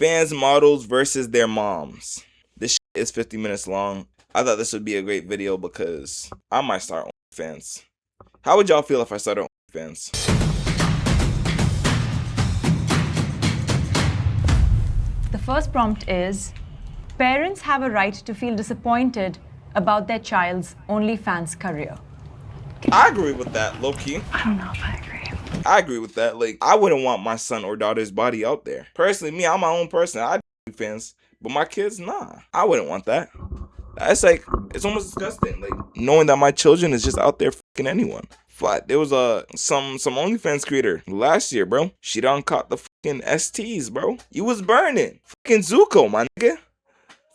OnlyFans models versus their moms. This shit is 50 minutes long. I thought this would be a great video because I might start OnlyFans. How would y'all feel if I started OnlyFans? The first prompt is, parents have a right to feel disappointed about their child's OnlyFans career. I agree with that, low-key. I don't know if I agree. I agree with that. Like, I wouldn't want my son or daughter's body out there. Personally, me, I'm my own person. I do OnlyFans, but my kids, nah. I wouldn't want that. That's like, it's almost disgusting. Like, knowing that my children is just out there fucking anyone. But there was some OnlyFans creator last year, bro. She done caught the fucking STs, bro. You was burning. Fucking Zuko, my nigga.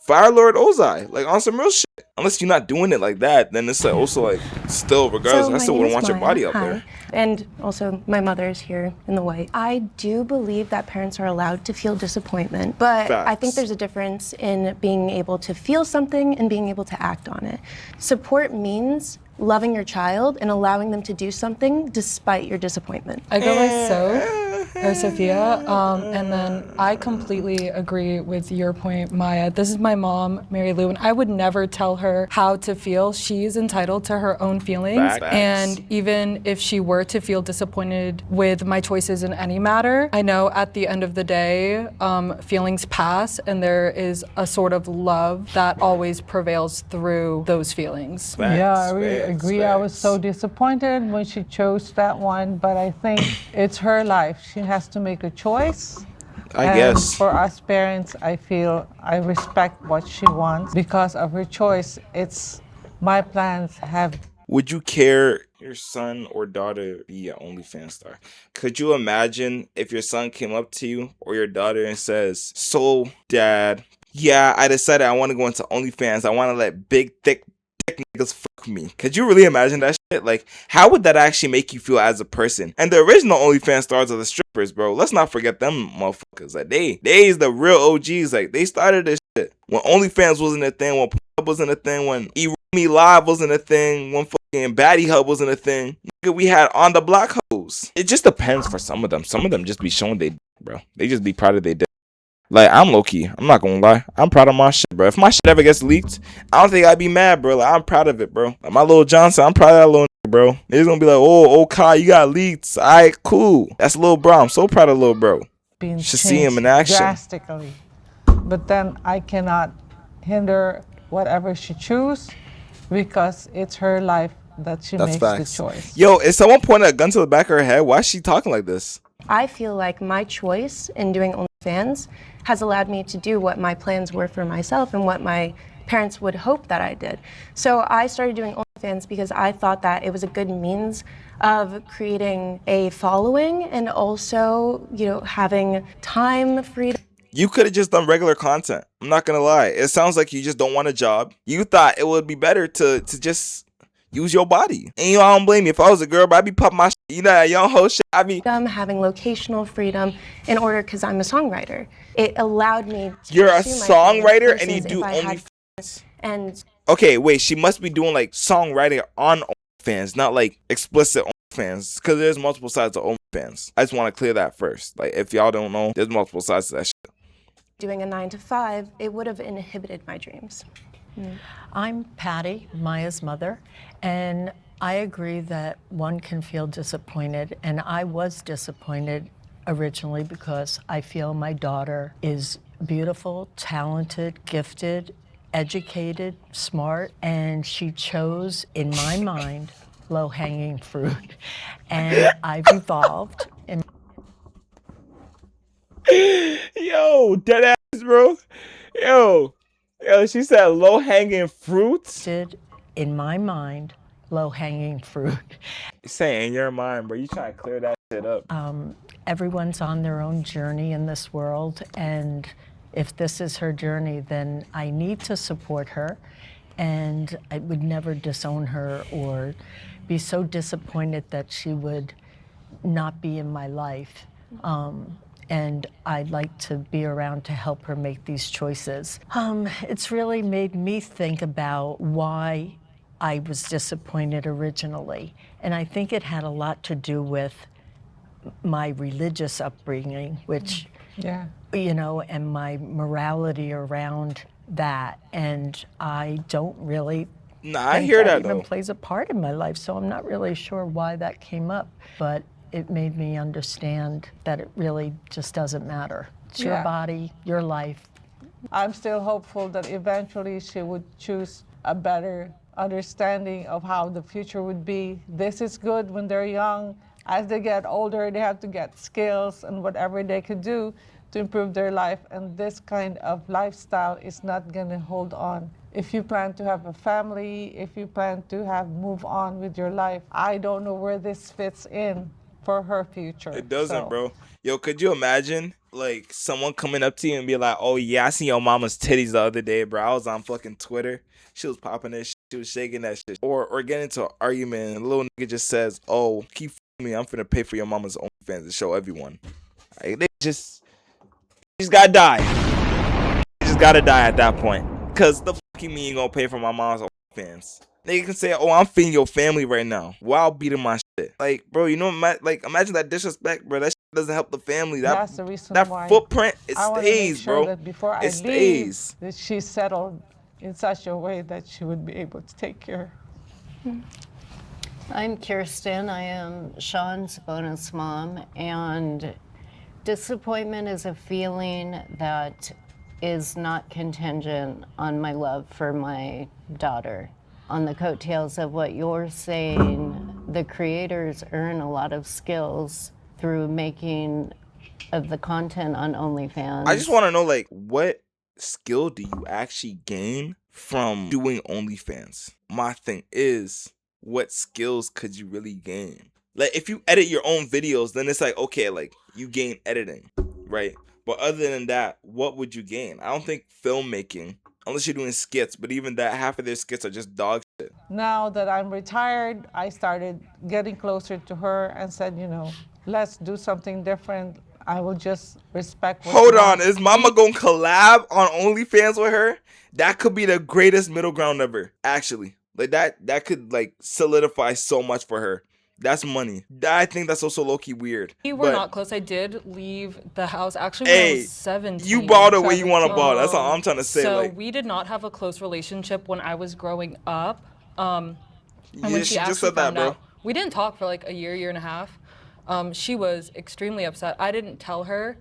Fire Lord Ozai. Like, on some real shit. Unless you're not doing it like that, then it's like also like, still, regardless, I still wouldn't want your body out there. And also, my mother is here in the white. I do believe that parents are allowed to feel disappointment, but Facts. I think there's a difference in being able to feel something and being able to act on it. Support means loving your child and allowing them to do something despite your disappointment. I go by Sophia, and then I completely agree with your point, Maya. This is my mom, Mary Lou, and I would never tell her how to feel. She's entitled to her own feelings, Facts. and even if she were to feel disappointed with my choices in any matter, I know at the end of the day, feelings pass, and there is a sort of love that always prevails through those feelings. Yeah, I really agree. I was so disappointed when she chose that one, but I think it's her life. She has to make a choice. I guess. For us parents, I feel I respect what she wants because of her choice. It's my plans have. Would you care your son or daughter be an OnlyFans star? Could you imagine if your son came up to you or your daughter and says, "So, Dad, yeah, I decided I want to go into OnlyFans. I want to let big, thick niggas fuck me." Could you really imagine that shit? Like, how would that actually make you feel as a person? And the original OnlyFans stars are the strippers, bro. Let's not forget them motherfuckers. Like, they is the real OGs. Like, they started this shit when OnlyFans wasn't a thing, when Pornhub wasn't a thing, when Me Live wasn't a thing, when fucking Baddie Hub wasn't a thing. Nigga, we had On the Block hoes. It just depends for some of them. Some of them just be showing they, bro. They just be proud of their dick. Like, I'm low-key. I'm not gonna lie. I'm proud of my shit, bro. If my shit ever gets leaked, I don't think I'd be mad, bro. Like, I'm proud of it, bro. Like, my little Johnson, I'm proud of that little nigga, bro. They're gonna be like, oh, Kai, you got leaked. Alright, cool. That's little bro. I'm so proud of little bro. Being Should see him in action. Drastically. But then I cannot hinder whatever she chooses because it's her life that she makes the choice. Yo, if someone pointed a gun to the back of her head, why is she talking like this? I feel like my choice in doing OnlyFans has allowed me to do what my plans were for myself and what my parents would hope that I did. So I started doing OnlyFans because I thought that it was a good means of creating a following and also, you know, having time freedom. You could have just done regular content. I'm not gonna lie. It sounds like you just don't want a job. You thought it would be better to just use your body. And you know, I don't blame you. If I was a girl, but I'd be popping my shit. You know that young hoe shit. I'd be having locational freedom in order, because I'm a songwriter. It allowed me to. You're a songwriter and you do OnlyFans? And okay, wait, she must be doing like songwriting on OnlyFans, not like explicit OnlyFans, because there's multiple sides to OnlyFans. I just want to clear that first. Like, if y'all don't know, there's multiple sides to that shit. Doing a 9-to-5, it would have inhibited my dreams. I'm Patty, Maya's mother, and I agree that one can feel disappointed, and I was disappointed originally because I feel my daughter is beautiful, talented, gifted, educated, smart, and she chose, in my mind, low-hanging fruit, and I've evolved. Yo, dead ass, bro. Yo, she said low-hanging fruits. In my mind, low-hanging fruit. You say in your mind, bro. You trying to clear that shit up. Everyone's on their own journey in this world, and if this is her journey, then I need to support her, and I would never disown her or be so disappointed that she would not be in my life. And I'd like to be around to help her make these choices. It's really made me think about why I was disappointed originally. And I think it had a lot to do with my religious upbringing, which you know, and my morality around that. And I don't really Nah, I think hear that that even though. plays a part in my life. So I'm not really sure why that came up, but it made me understand that it really just doesn't matter. It's your Yeah. body, your life. I'm still hopeful that eventually she would choose a better understanding of how the future would be. This is good when they're young. As they get older, they have to get skills and whatever they could do to improve their life. And this kind of lifestyle is not going to hold on. If you plan to have a family, if you plan to have move on with your life, I don't know where this fits in for her future. It doesn't, So, bro. Yo, could you imagine like someone coming up to you and be like, "Oh yeah, I seen your mama's titties the other day, bro. I was on fucking Twitter. She was popping that shit. She was shaking that shit." Or get into an argument and a little nigga just says, "Oh, keep me. I'm finna pay for your mama's OnlyFans to show everyone." Like, they just gotta die. You just gotta die at that point. Cause the fuck you mean you gonna pay for my mom's OnlyFans? They can say, "Oh, I'm feeding your family right now," while beating my shit. Like, bro, you know, like imagine that disrespect, bro. That shit doesn't help the family. that's the reason That why footprint, it I want to make stays, sure bro. that before I It leave, stays. that she's settled in such a way that she would be able to take care. I'm Kirsten. I am Sean's bonus mom, and disappointment is a feeling that is not contingent on my love for my daughter. On the coattails of what you're saying, the creators earn a lot of skills through making of the content on OnlyFans. I just want to know, like, what skill do you actually gain from doing OnlyFans? My thing is, what skills could you really gain? Like, if you edit your own videos, then it's like, okay, like, you gain editing, right? But other than that, what would you gain? I don't think filmmaking, unless you're doing skits, but even that, half of their skits are just dog shit. Now that I'm retired, I started getting closer to her and said, you know, let's do something different. I will just respect what Hold she on, wants. is Mama gonna collab on OnlyFans with her? That could be the greatest middle ground ever, actually. Like, that could, like, solidify so much for her. That's money. I think that's also low-key weird. We were But, not close. I did leave the house actually when I hey, was 17. you bought it when you want to ball. That's all I'm trying to say. So Like, we did not have a close relationship when I was growing up. And yeah, when she she just actually said that, found bro. out, we didn't talk for like a year and a half. She was extremely upset. I didn't tell her.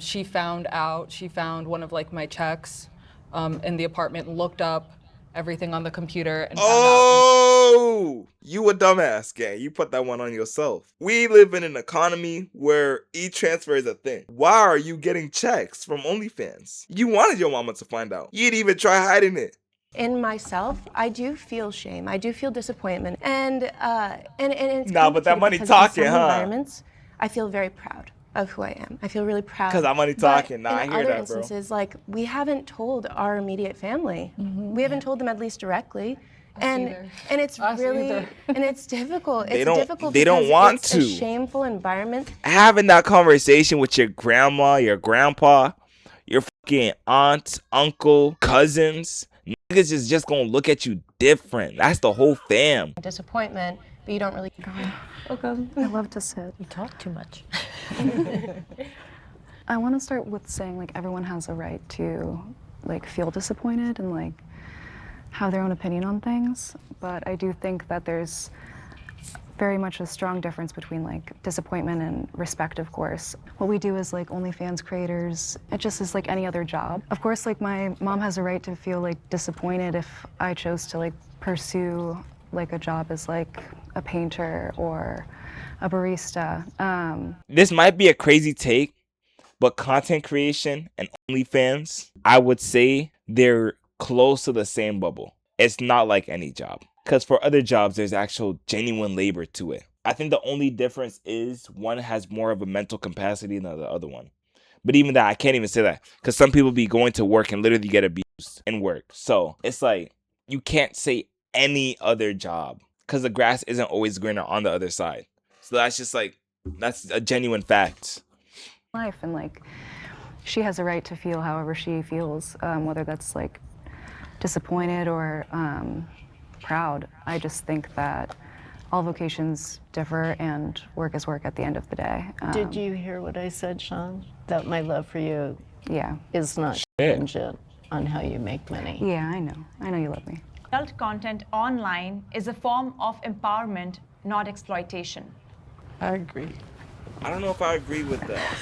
She found out. She found one of like my checks in the apartment, looked up everything on the computer, and found out. Oh, you a dumbass, gang. You put that one on yourself. We live in an economy where e-transfer is a thing. Why are you getting checks from OnlyFans? You wanted your mama to find out. You'd even try hiding it. In myself, I do feel shame. I do feel disappointment, and it's Nah, but that complicated money because talking, in some huh? environments, I feel very proud of who I am. I feel really proud. 'Cause that money But talking. Nah, I in hear other that, bro. instances, like we haven't told our immediate family. We haven't told them at least directly. And it's Us really either. and it's difficult. They It's don't- difficult they don't because want it's to. a shameful environment. Having that conversation with your grandma, your grandpa, your fucking aunt, uncle, cousins, niggas is just gonna look at you different. That's the whole fam. Disappointment, but you don't really. I love to sit. You talk too much. I want to start with saying like everyone has a right to like feel disappointed and like have their own opinion on things, but I do think that there's very much a strong difference between like disappointment and respect, of course. What we do as like OnlyFans creators, it just is like any other job. Of course, like my mom has a right to feel like disappointed if I chose to like pursue like a job as like a painter or a barista. This might be a crazy take, but content creation and OnlyFans, I would say they're close to the same bubble. It's not like any job. Because for other jobs, there's actual genuine labor to it. I think the only difference is one has more of a mental capacity than the other one. But even that, I can't even say that. Because some people be going to work and literally get abused in work. So it's like, you can't say any other job. Because the grass isn't always greener on the other side. So that's just like, that's a genuine fact. Life and like she has a right to feel however she feels, whether that's like disappointed or proud. I just think that all vocations differ and work is work at the end of the day. Did you hear what I said, Sean? That my love for you Yeah. is not contingent on how you make money. Yeah, I know. I know you love me. Adult content online is a form of empowerment, not exploitation. I agree. I don't know if I agree with that.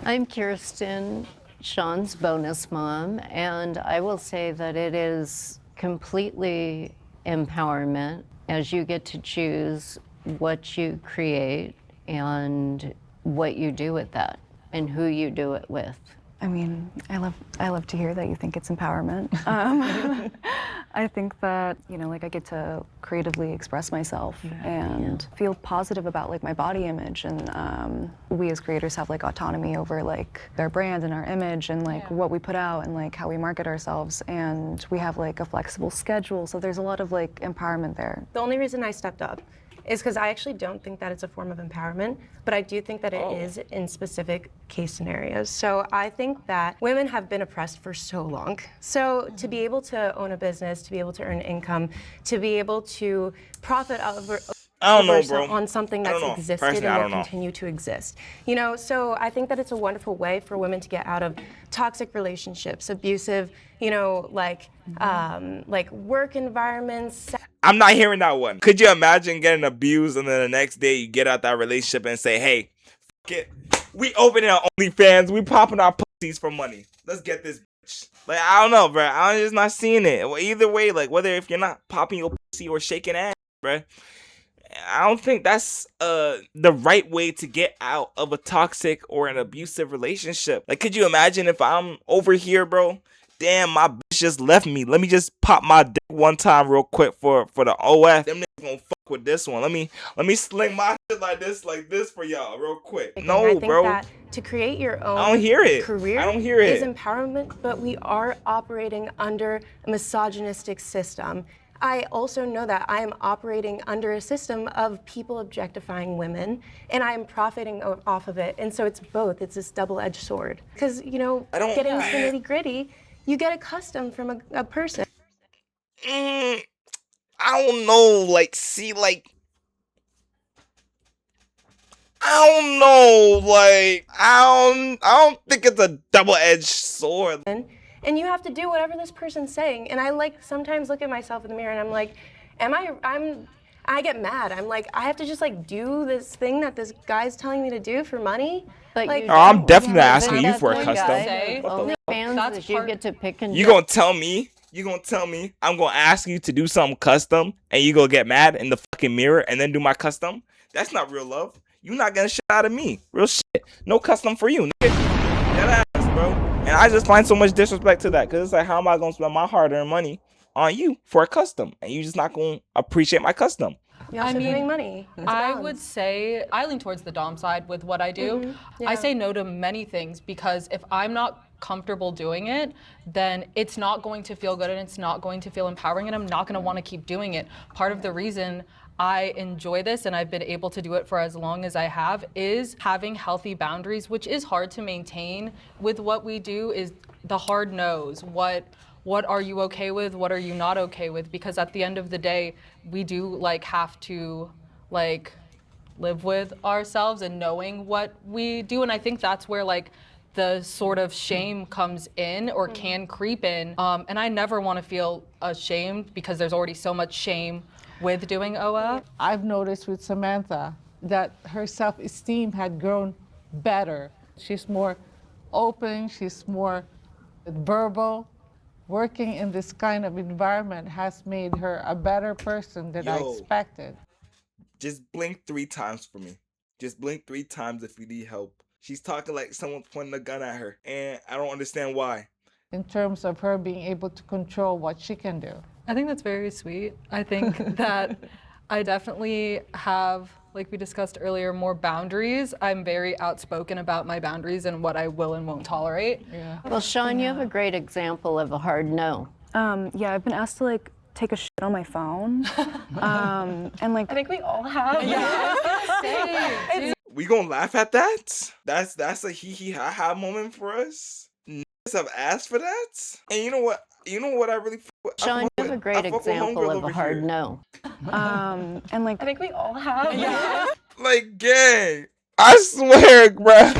I'm Kirsten, Sean's bonus mom, and I will say that it is completely empowerment as you get to choose what you create and what you do with that and who you do it with. I mean, I love to hear that you think it's empowerment. I think that, you know, like I get to creatively express myself and feel positive about like my body image, and we as creators have like autonomy over like our brand and our image and like what we put out and like how we market ourselves, and we have like a flexible schedule, so there's a lot of like empowerment there. The only reason I stepped up is because I actually don't think that it's a form of empowerment, but I do think that it is in specific case scenarios. So I think that women have been oppressed for so long. So to be able to own a business, to be able to earn income, to be able to profit over I don't know, bro. on something that's existed Personally, I and don't will know. continue to exist. You know, so I think that it's a wonderful way for women to get out of toxic relationships, abusive, you know, like work environments. I'm not hearing that one. Could you imagine getting abused and then the next day you get out that relationship and say, hey, fuck it. We opening our OnlyFans. We popping our pussies for money. Let's get this bitch. Like, I don't know, bro. I'm just not seeing it. Well, either way, like, whether if you're not popping your pussy or shaking ass, bro, I don't think that's the right way to get out of a toxic or an abusive relationship. Like, could you imagine if I'm over here, bro? Damn, my bitch just left me. Let me just pop my dick one time real quick for the OF. Them niggas gonna fuck with this one. Let me sling my shit like this for y'all real quick. No, I think bro. that to create your own I don't hear it. career I don't hear it. is empowerment, but we are operating under a misogynistic system. I also know that I am operating under a system of people objectifying women, and I am profiting off of it. And so it's both. It's this double-edged sword. Because, you know, getting into the nitty-gritty, you get a custom from a person. I don't know. Like, see, like, I don't know. Like, I don't think it's a double-edged sword. And you have to do whatever this person's saying. And I like sometimes look at myself in the mirror and I'm like, I get mad. I'm like, I have to just like do this thing that this guy's telling me to do for money. But like, you I'm definitely not Isn't asking you that for a the custom. guy? What the OnlyFans That's is you part- get to pick and You gonna tell me I'm gonna ask you to do something custom and you gonna get mad in the fucking mirror and then do my custom? That's not real love. You not getting shit out of me. Real shit. No custom for you, nigga. That ass, bro. And I just find so much disrespect to that, because it's like, how am I gonna spend my hard-earned money on you for a custom and you just not gonna appreciate my custom? You're also giving money. It's a I balance. would say I lean towards the dom side with what I do. I say no to many things because if I'm not comfortable doing it, then it's not going to feel good and it's not going to feel empowering, and I'm not going to want to keep doing it. Part of the reason I enjoy this and I've been able to do it for as long as I have is having healthy boundaries, which is hard to maintain with what we do, is the hard nose. What are you okay with? What are you not okay with? Because at the end of the day, we do like have to like live with ourselves and knowing what we do. And I think that's where like the sort of shame comes in or can creep in. And I never want to feel ashamed because there's already so much shame with doing OF. I've noticed with Samantha that her self-esteem had grown better. She's more open, she's more verbal. Working in this kind of environment has made her a better person than I expected. Just blink 3 times for me. Just blink 3 times if you need help. She's talking like someone's pointing a gun at her, and I don't understand why. In terms of her being able to control what she can do. I think that's very sweet. I think that I definitely have, like we discussed earlier, more boundaries. I'm very outspoken about my boundaries and what I will and won't tolerate. Yeah. Well, Sean, you have a great example of a hard no. Yeah, I've been asked to like take a shit on my phone. And like I think we all have. We gonna laugh at that? That's a hee hee ha ha moment for us. Niggas have asked for that, and you know what? You know what I really fuck with? I Sean, fuck you have a with- I great fuck with example Homegirl of a over hard here. no. And like I think we all have. Like, gang, I swear, bruh.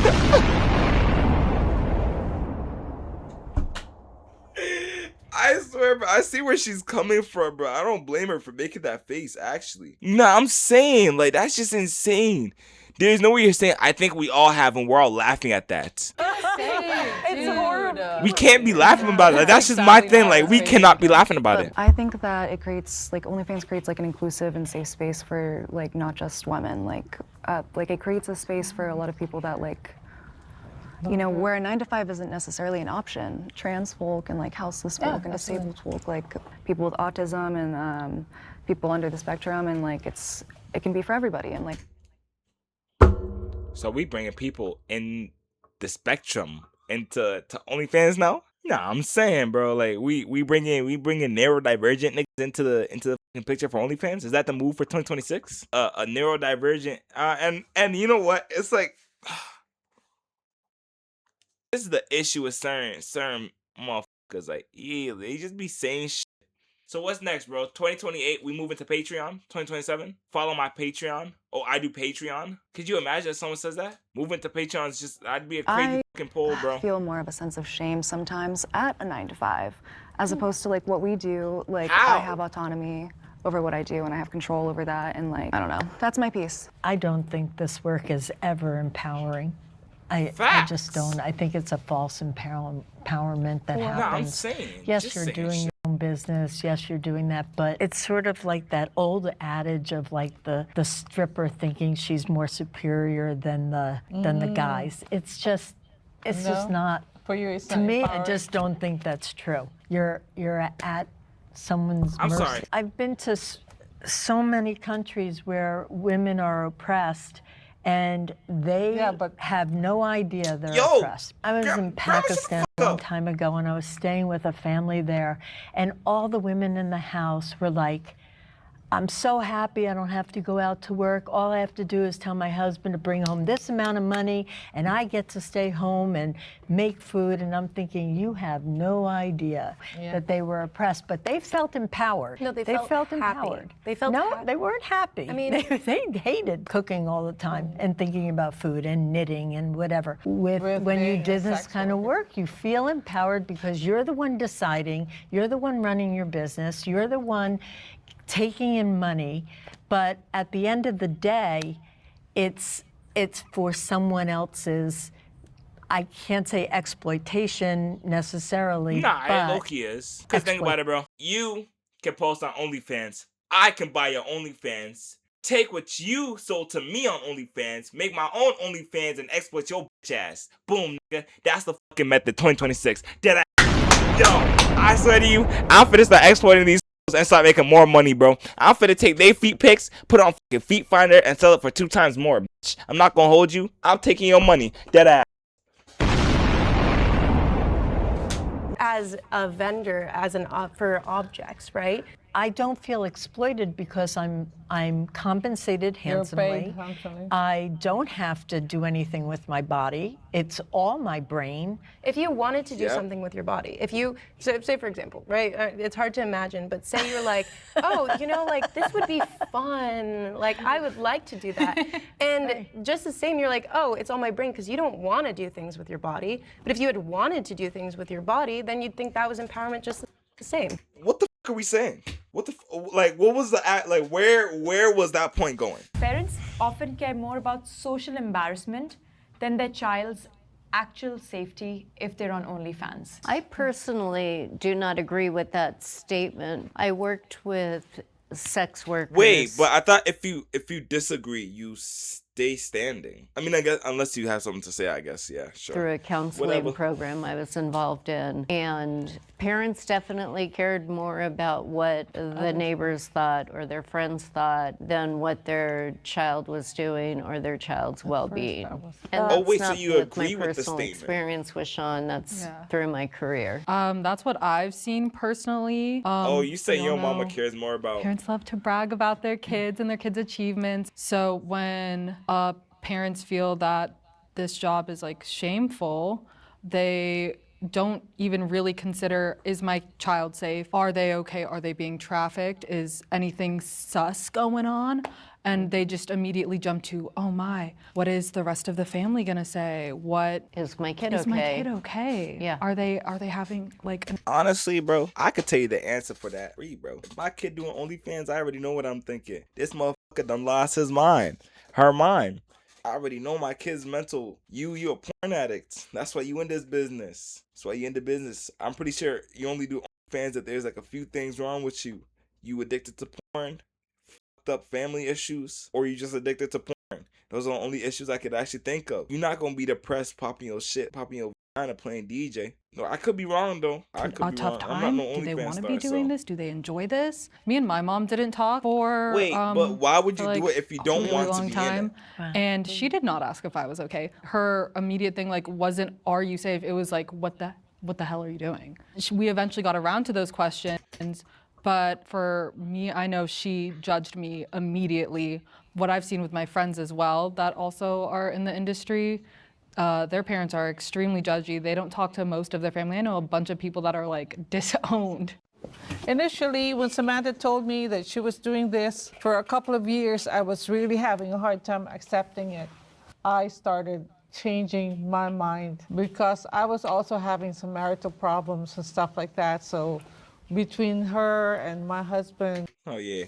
I swear, bro. I see where she's coming from, bro. I don't blame her for making that face, actually. Nah, I'm saying, like, that's just insane. There's no way you're saying, I think we all have, and we're all laughing at that. It's horrible. We can't be laughing about it. Like, that's just my exactly thing. how I Like, was we thinking, cannot be too. laughing about it. I think that it creates like OnlyFans creates like an inclusive and safe space for like not just women. Like it creates a space for a lot of people that like, you know, where a 9 to 5 isn't necessarily an option. Trans folk and like houseless folk and disabled folk, like people with autism and people under the spectrum, and like it can be for everybody. And like, So we bringing people in the spectrum into OnlyFans now? Nah, I'm saying, bro, like we bringing neurodivergent niggas into the fucking picture for OnlyFans. Is that the move for 2026? A neurodivergent, and you know what? It's like this is the issue with certain motherfuckers. Like, yeah, they just be saying shit. So what's next, bro? 2028, we move into Patreon. 2027, follow my Patreon. Oh, I do Patreon. Could you imagine if someone says that? Moving to Patreon is just, that'd be a crazy fucking poll, bro. I feel more of a sense of shame sometimes at a 9 to 5, as opposed to like what we do. Like How? I have autonomy over what I do, and I have control over that. And like, I don't know. That's my piece. I don't think this work is ever empowering. I just Facts. don't. I think it's a false empowerment that happens. No, I'm saying. Yes, just you're saying doing shit. your own business. Yes, you're doing that. But it's sort of like that old adage of like the stripper thinking she's more superior than the guys. It's just not. For you, it's To not me, I empowering. just don't think that's true. You're at someone's I'm mercy. sorry. I've been to so many countries where women are oppressed, and they Yeah, but- have no idea they're Yo, oppressed. I was girl, in girl, shut the Pakistan fuck a long up. time ago, and I was staying with a family there, and all the women in the house were like, I'm so happy I don't have to go out to work. All I have to do is tell my husband to bring home this amount of money, and I get to stay home and make food. And I'm thinking, you have no idea that they were oppressed, but they felt empowered. No, they felt happy. empowered. They felt no, happy. they weren't happy. I mean- they hated cooking all the time and thinking about food and knitting and whatever. When you being do a this sex kind of worker. work, you feel empowered because you're the one deciding, you're the one running your business, you're the one taking in money, but at the end of the day, it's for someone else's, I can't say exploitation necessarily, Nah, but it low-key is. Because think about it, bro. You can post on OnlyFans. I can buy your OnlyFans. Take what you sold to me on OnlyFans, make my own OnlyFans, and exploit your bitch ass. Boom, nigga. That's the fucking method. 2026. Dead ass. Yo, I swear to you, I'm finna start exploiting these and start making more money, bro. I'm finna take they feet pics, put it on fucking Feet Finder, and sell it for 2 times more, bitch. I'm not gonna hold you. I'm taking your money. Dead ass. As a vendor, as an for objects, right? I don't feel exploited because I'm compensated handsomely. You're paid handsomely. I don't have to do anything with my body. It's all my brain. If you wanted to do Yep. something with your body, if you, so, say for example, right, it's hard to imagine, but say you're like, oh, you know, like this would be fun, like I would like to do that. And just the same, you're like, oh, it's all my brain, because you don't want to do things with your body. But if you had wanted to do things with your body, then you'd think that was empowerment just the same. What the fuck are we saying? What the like? What was the like? Where was that point going? Parents often care more about social embarrassment than their child's actual safety if they're on OnlyFans. I personally do not agree with that statement. I worked with sex workers. Wait, but I thought if you disagree, you stay standing. I mean, I guess unless you have something to say, I guess, yeah, sure. Through a counseling Whatever. program I was involved in. And parents definitely cared more about what the neighbors thought or their friends thought than what their child was doing or their child's well-being. And Oh, that's wait, so not you with agree my with the personal statement? experience with Sean, that's through my career. That's what I've seen personally. Oh, you say we your all mama know cares more about. Parents love to brag about their kids and their kids' achievements. So when parents feel that this job is like shameful, they don't even really consider, is my child safe? Are they okay? Are they being trafficked? Is anything sus going on? And they just immediately jump to, oh my, what is the rest of the family gonna say? What Is my kid is okay? my kid okay? Yeah. Are they having like an Honestly, bro, I could tell you the answer for that. Read, bro. If my kid doing OnlyFans, I already know what I'm thinking. This motherfucker done lost his mind. Her mind. I already know my kid's mental. You a porn addict. That's why you in this business. That's why you in the business. I'm pretty sure you only do OnlyFans if there's like a few things wrong with you. You addicted to porn, fucked up family issues, or you just addicted to porn. Those are the only issues I could actually think of. You're not gonna be depressed popping your shit, popping your vagina playing DJ. No, I could be wrong though. I could a be tough wrong. I'm time? not no Do they OnlyFans want to star, be doing so. this? Do they enjoy this? Me and my mom didn't talk for Wait, but why would you for, do it if you a don't really want to long be in time. it? And she did not ask if I was okay. Her immediate thing wasn't, are you safe? It was like, what the hell are you doing? We eventually got around to those questions, but for me, I know she judged me immediately. What I've seen with my friends as well that also are in the industry, their parents are extremely judgy. They don't talk to most of their family. I know a bunch of people that are like disowned. Initially, when Samantha told me that she was doing this, for a couple of years, I was really having a hard time accepting it. I started changing my mind because I was also having some marital problems and stuff like that. So between her and my husband, Oh yeah.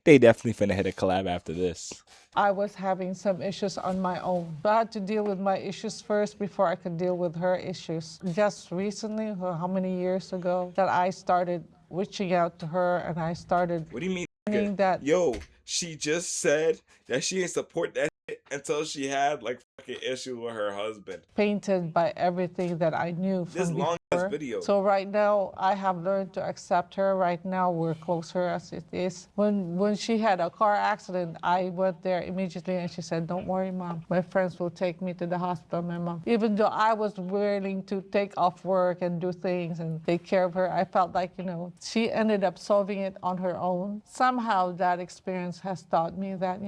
They definitely finna hit a collab after this. I was having some issues on my own. So I had to deal with my issues first before I could deal with her issues. Just recently, how many years ago, that I started reaching out to her and I started What do you mean? learning that Yo, she just said that she didn't support that shit until she had like fucking issue with her husband. painted by everything that I knew This from long ass before. video. So right now, I have learned to accept her. Right now, we're closer as it is. When she had a car accident, I went there immediately and she said, "Don't worry, Mom. My friends will take me to the hospital, my mom." Even though I was willing to take off work and do things and take care of her, I felt like, she ended up solving it on her own. Somehow that experience has taught me that,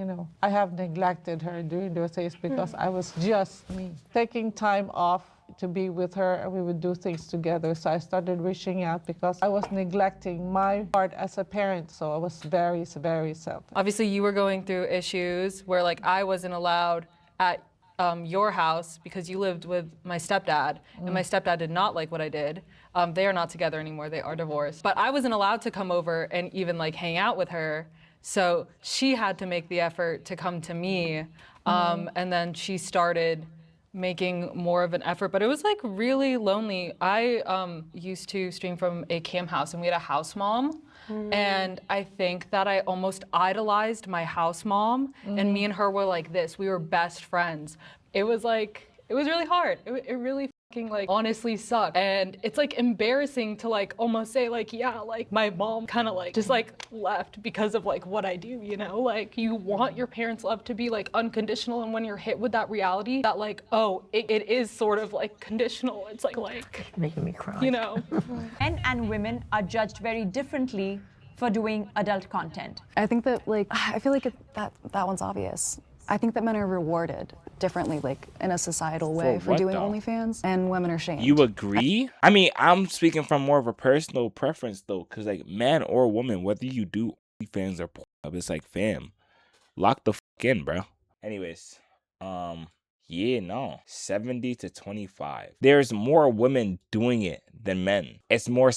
I have neglected her during those days because I was just me. Taking time off to be with her and we would do things together. So I started reaching out because I was neglecting my part as a parent. So I was very, very selfish. Obviously, you were going through issues where I wasn't allowed at your house because you lived with my stepdad, and my stepdad did not like what I did. They are not together anymore. They are divorced. But I wasn't allowed to come over and even hang out with her. So she had to make the effort to come to me. And then she started making more of an effort, but it was really lonely. I used to stream from a camp house and we had a house mom. And I think that I almost idolized my house mom, and me and her were like this. We were best friends. It was really hard. It really honestly sucked. And it's embarrassing to almost say yeah, my mom kind of just left because of what I do, you want your parents' love to be unconditional, and when you're hit with that reality that oh, it is sort of conditional, it's Making me cry. Men and women are judged very differently for doing adult content. I think that I feel like that one's obvious. I think that men are rewarded differently, in a societal way for what, doing though? OnlyFans, and women are shamed. You agree? I mean, I'm speaking from more of a personal preference though, because man or woman, whether you do OnlyFans or Pornhub, it's fam, lock the fuck in, bro. Anyways, yeah, no, 70 to 25. There's more women doing it than men. It's more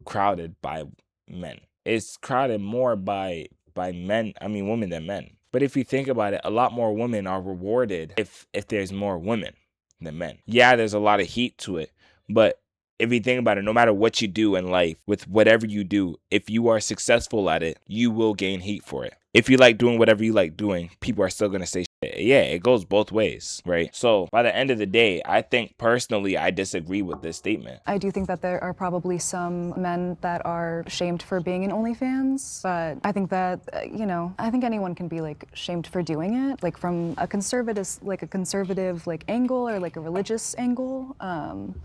crowded by men. It's crowded more by men. I mean, women than men. But if you think about it, a lot more women are rewarded if there's more women than men. Yeah, there's a lot of heat to it, but if you think about it, no matter what you do in life, with whatever you do, if you are successful at it, you will gain heat for it. If you like doing whatever you like doing, people are still going to say shit. Yeah, it goes both ways, right? So by the end of the day, I think personally, I disagree with this statement. I do think that there are probably some men that are shamed for being in OnlyFans, but I think that, I think anyone can be shamed for doing it, from a conservative, angle or a religious angle,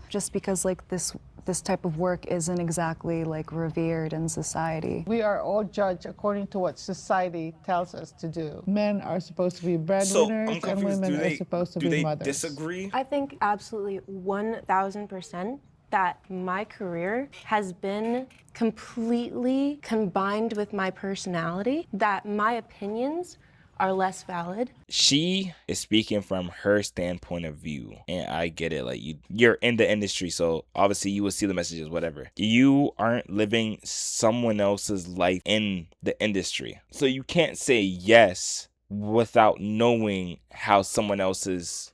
just because this type of work isn't exactly like revered in society. We are all judged according to what society tells us to do. Men are supposed to be So I'm breadwinners and confused. women are supposed to Do be they mothers. disagree? I think absolutely 1000% that my career has been completely combined with my personality, that my opinions are less valid. She is speaking from her standpoint of view, and I get it. Like you're in the industry, so obviously you will see the messages, whatever. You aren't living someone else's life in the industry, so you can't say yes without knowing how someone else's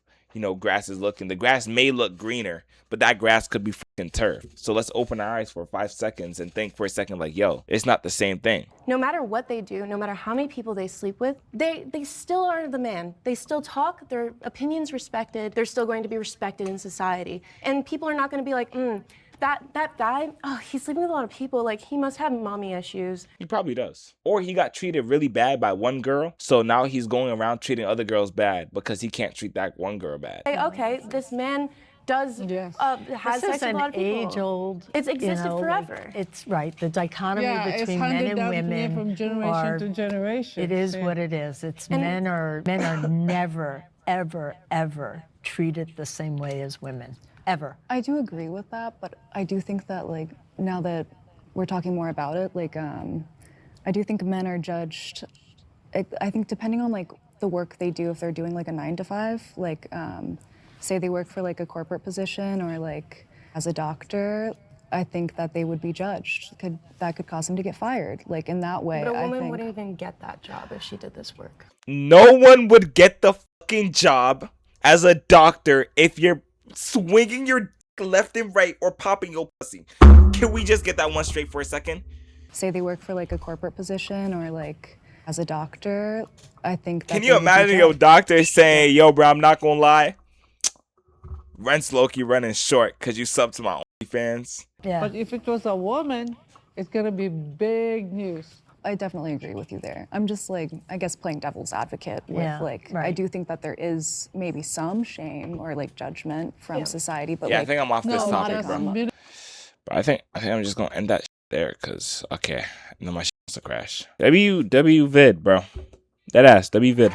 grass is looking. The grass may look greener, but that grass could be fucking turf. So let's open our eyes for 5 seconds and think for a second, like, yo, it's not the same thing. No matter what they do, no matter how many people they sleep with, they still are the man. They still talk, their opinions respected, they're still going to be respected in society. And people are not going to be like, that guy, oh, he's sleeping with a lot of people, like he must have mommy issues. He probably does. Or he got treated really bad by one girl, so now he's going around treating other girls bad because he can't treat that one girl bad. Hey, okay, this man does has This sex is with a an lot of people. age-old. It's existed forever. Like, it's right. The dichotomy Yeah, it's between men handed and down women from generation are. to generation. It is Yeah. what it is. It's men are never, ever, ever treated the same way as women. Ever. I do agree with that, but I do think that like now that we're talking more about it, like I do think men are judged. I think depending on like the work they do, if they're doing like a 9 to 5, like say they work for like a corporate position or like as a doctor, I think that they would be judged. That could cause them to get fired. Like in that way, But a I woman think. wouldn't even get that job if she did this work. No one would get the fucking job as a doctor if you're swinging your dick left and right or popping your pussy. Can we just get that one straight for a second? Say they work for like a corporate position or like as a doctor, I think that Can they you would be imagine your judged. doctor saying, yo, bro, I'm not gonna lie, rent's low-key running short because you sub to my OnlyFans? Yeah. But if it was a woman, it's gonna be big news. I definitely agree with you there. I'm just like, I guess playing devil's advocate with Yeah, like, I right. do think that there is maybe some shame or like judgment from society, but Yeah, I like, think I'm off this No, topic, that's bro. mid- But I think I'm just gonna end that there because, okay, no, my shit wants to crash. W vid, bro. That ass, W vid.